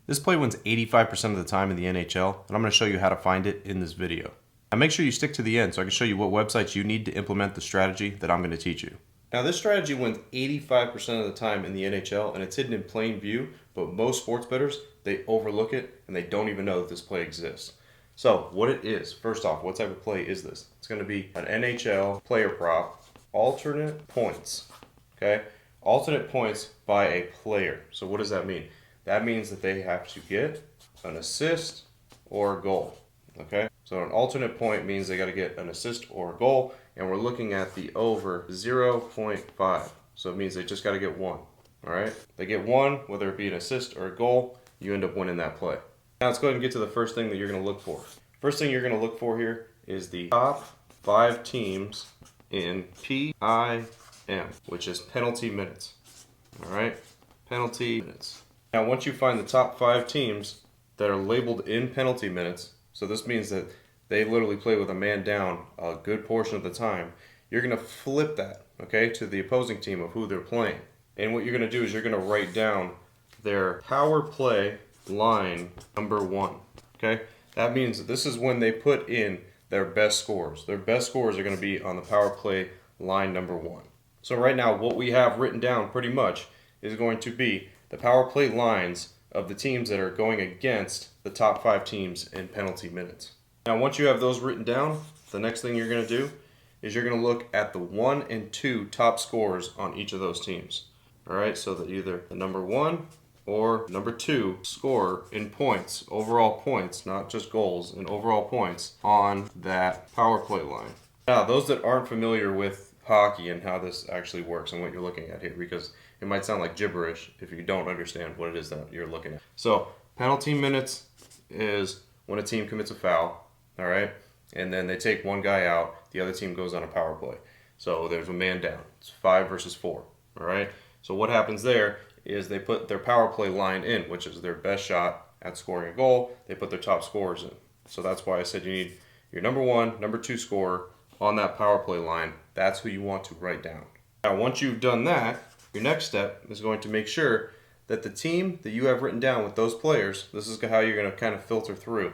This play wins 85% of the time in the NHL, and I'm going to show you how to find it in this video. Now make sure you stick to the end so I can show you what websites you need to implement the strategy that I'm going to teach you. Now this strategy wins 85% of the time in the NHL, and it's hidden in plain view, but most sports bettors, they overlook it and they don't even know that this play exists. So what it is, first off, what type of play is this? It's going to be an NHL player prop, alternate points, okay? Alternate points by a player. So what does that mean? That means that they have to get an assist or a goal, okay? So an alternate point means they got to get an assist or a goal, and we're looking at the over 0.5. So it means they just got to get one, all right? They get one, whether it be an assist or a goal, you end up winning that play. Now let's go ahead and get to the first thing that you're going to look for. First thing you're going to look for here is the top 5 teams in PIM, which is penalty minutes, all right? Penalty minutes. Now once you find the top 5 teams that are labeled in penalty minutes, so this means that they literally play with a man down a good portion of the time, you're going to flip that, okay, to the opposing team of who they're playing. And what you're going to do is you're going to write down their power play line number 1, okay? That means that this is when they put in their best scores. Their best scores are going to be on the power play line number 1. So right now what we have written down pretty much is going to be the power play lines of the teams that are going against the top 5 teams in penalty minutes. Now once you have those written down, the next thing you're going to do is you're going to look at the 1 and 2 top scores on each of those teams. Alright, so that either the number 1 or number 2 score in points, overall points, not just goals, and overall points on that power play line. Now those that aren't familiar with hockey and how this actually works and what you're looking at here, because it might sound like gibberish if you don't understand what it is that you're looking at. So penalty minutes is when a team commits a foul, all right, and then they take one guy out, the other team goes on a power play. So there's a man down. It's 5 versus 4, all right? So what happens there is they put their power play line in, which is their best shot at scoring a goal. They put their top scorers in. So that's why I said you need your number 1, number 2 scorer on that power play line. That's who you want to write down. Now once you've done that, your next step is going to make sure that the team that you have written down with those players, this is how you're going to kind of filter through,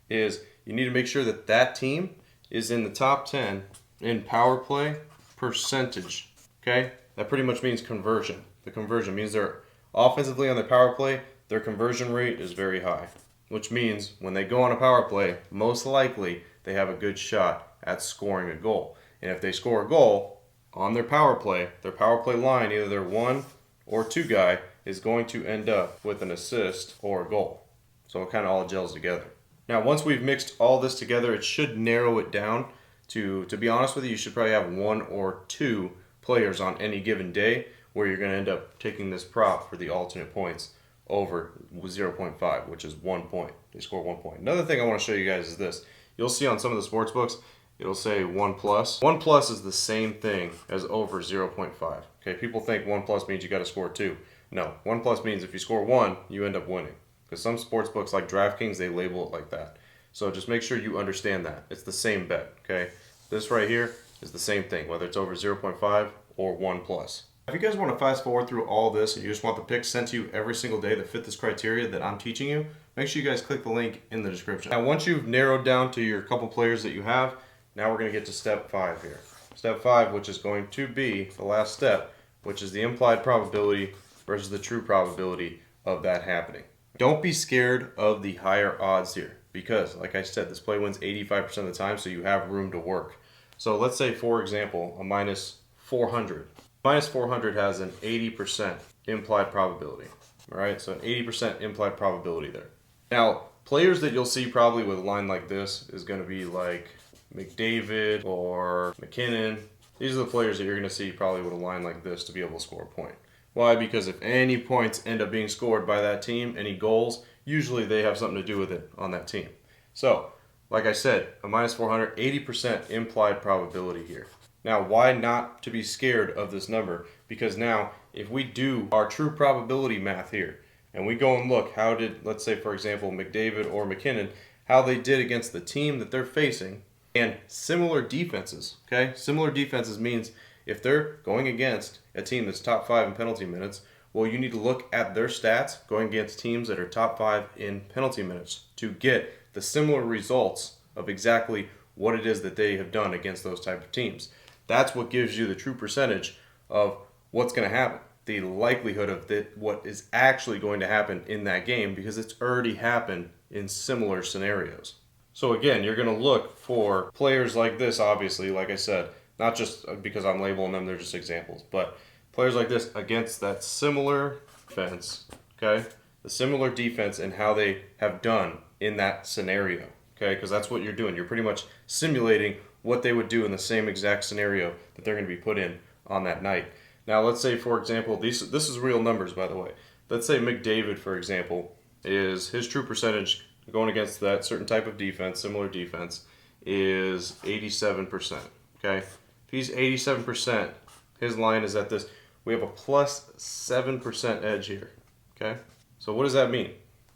is you need to make sure that that team is in the top 10 in power play percentage, okay? That pretty much means conversion. The conversion means they're offensively on their power play, their conversion rate is very high, which means when they go on a power play, most likely they have a good shot at scoring a goal. And if they score a goal on their power play line, either their 1 or 2 guy is going to end up with an assist or a goal. So it kind of all gels together. Now once we've mixed all this together, it should narrow it down to be honest with you, you should probably have 1 or 2 players on any given day where you're going to end up taking this prop for the alternate points over 0.5, which is 1 point. They score 1 point. Another thing I want to show you guys is this. You'll see on some of the sports books, it'll say 1 plus. 1 plus is the same thing as over 0.5. Okay, people think 1 plus means you got to score 2. No, 1 plus means if you score 1, you end up winning. Because some sports books like DraftKings, they label it like that. So just make sure you understand that. It's the same bet, okay? This right here is the same thing, whether it's over 0.5 or 1 plus. If you guys want to fast forward through all this and you just want the picks sent to you every single day that fit this criteria that I'm teaching you, make sure you guys click the link in the description. Now once you've narrowed down to your couple players that you have, now we're going to get to step 5 here. Step 5, which is going to be the last step, which is the implied probability versus the true probability of that happening. Don't be scared of the higher odds here because, like I said, this play wins 85% of the time, so you have room to work. So let's say, for example, a minus 400. Minus 400 has an 80% implied probability. All right, so an 80% implied probability there. Now, players that you'll see probably with a line like this is going to be like McDavid or McKinnon. These are the players that you're going to see probably with a line like this to be able to score a point. Why? Because if any points end up being scored by that team, any goals, usually they have something to do with it on that team. So, like I said, a minus 400, 80% implied probability here. Now, why not to be scared of this number? Because now, if we do our true probability math here, and we go and look, how did, let's say, for example, McDavid or McKinnon, how they did against the team that they're facing, and similar defenses, okay? Similar defenses means if they're going against a team that's top 5 in penalty minutes, Well, you need to look at their stats going against teams that are top 5 in penalty minutes to get the similar results of exactly what it is that they have done against those type of teams. That's what gives you the true percentage of what's going to happen, the likelihood of what is actually going to happen in that game, because it's already happened in similar scenarios. So again, you're going to look for players like this, obviously, like I said, not just because I'm labeling them, they're just examples, but players like this against that similar defense, okay? The similar defense and how they have done in that scenario, okay? Because that's what you're doing. You're pretty much simulating what they would do in the same exact scenario that they're going to be put in on that night. Now, let's say, for example, this is real numbers, by the way. Let's say McDavid, for example, is his true percentage going against that certain type of defense, similar defense, is 87%, okay? If he's 87%, his line is at this. We have a plus 7% edge here, okay? So what does that mean?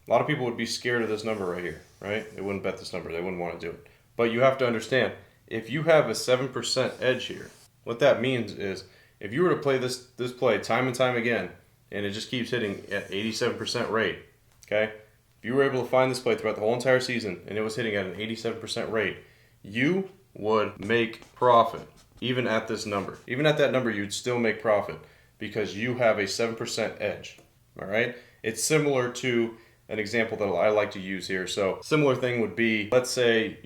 A lot of people would be scared of this number right here, right? They wouldn't bet this number. They wouldn't want to do it. But you have to understand, if you have a 7% edge here, what that means is if you were to play this play time and time again, and it just keeps hitting at 87% rate, okay? If you were able to find this play throughout the whole entire season and it was hitting at an 87% rate, you would make profit even at this number. Even at that number, you'd still make profit because you have a 7% edge, all right? It's similar to an example that I like to use here. So similar thing would be, let's say,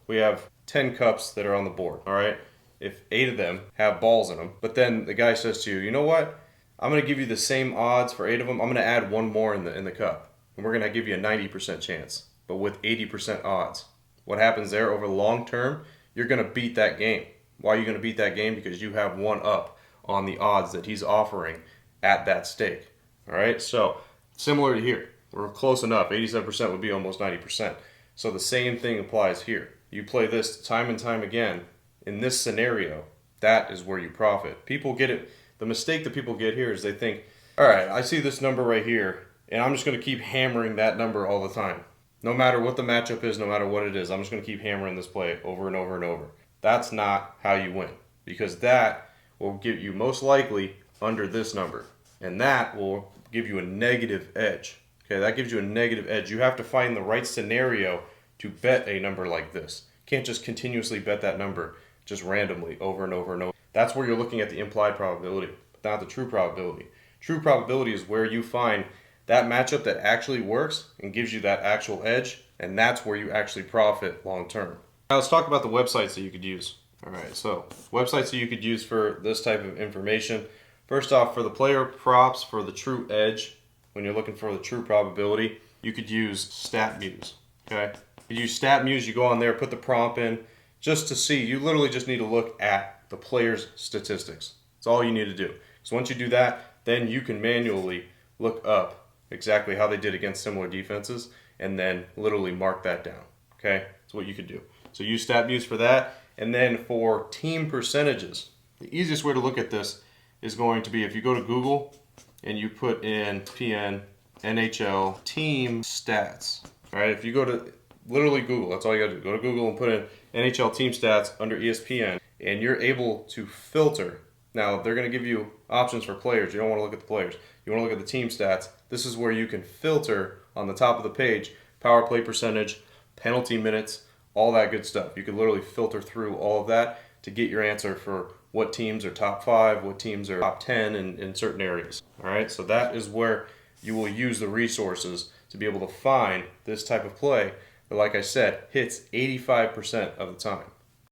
we have 10 cups that are on the board, all right? If 8 of them have balls in them, but then the guy says to you, you know what? I'm going to give you the same odds for 8 of them. I'm going to add one more in the cup, and we're going to give you a 90% chance, but with 80% odds. What happens there over the long term, you're going to beat that game. Why are you going to beat that game? Because you have one up on the odds that he's offering at that stake. All right, so similar to here, we're close enough. 87% would be almost 90%. So the same thing applies here. You play this time and time again. In this scenario, that is where you profit. People get it. The mistake that people get here is they think, all right, I see this number right here, and I'm just going to keep hammering that number all the time. No matter what the matchup is, no matter what it is, I'm just going to keep hammering this play over and over and over. That's not how you win, because that will get you most likely under this number, and that will give you a negative edge. Okay, that gives you a negative edge. You have to find the right scenario to bet a number like this. You can't just continuously bet that number just randomly over and over and over. That's where you're looking at the implied probability, but not the true probability. True probability is where you find that matchup that actually works and gives you that actual edge, and that's where you actually profit long term. Now let's talk about the websites that you could use. All right, so websites that you could use for this type of information. First off, for the player props, for the true edge, when you're looking for the true probability, you could use StatMuse, okay? You use StatMuse, you go on there, put the prompt in, just to see. You literally just need to look at the player's statistics. That's all you need to do. So once you do that, then you can manually look up exactly how they did against similar defenses and then literally mark that down, okay? That's what you could do. So use StatMuse for that. And then for team percentages, the easiest way to look at this is going to be if you go to Google and you put in PN NHL team stats. All right, if you go to literally Google, that's all you got to do. Go to Google and put in NHL team stats under ESPN, and you're able to filter. Now, they're going to give you options for players. You don't want to look at the players. You want to look at the team stats. This is where you can filter on the top of the page, power play percentage, penalty minutes, all that good stuff. You can literally filter through all of that to get your answer for what teams are top 5, what teams are top 10 in certain areas. All right, so that is where you will use the resources to be able to find this type of play that, like I said, hits 85% of the time.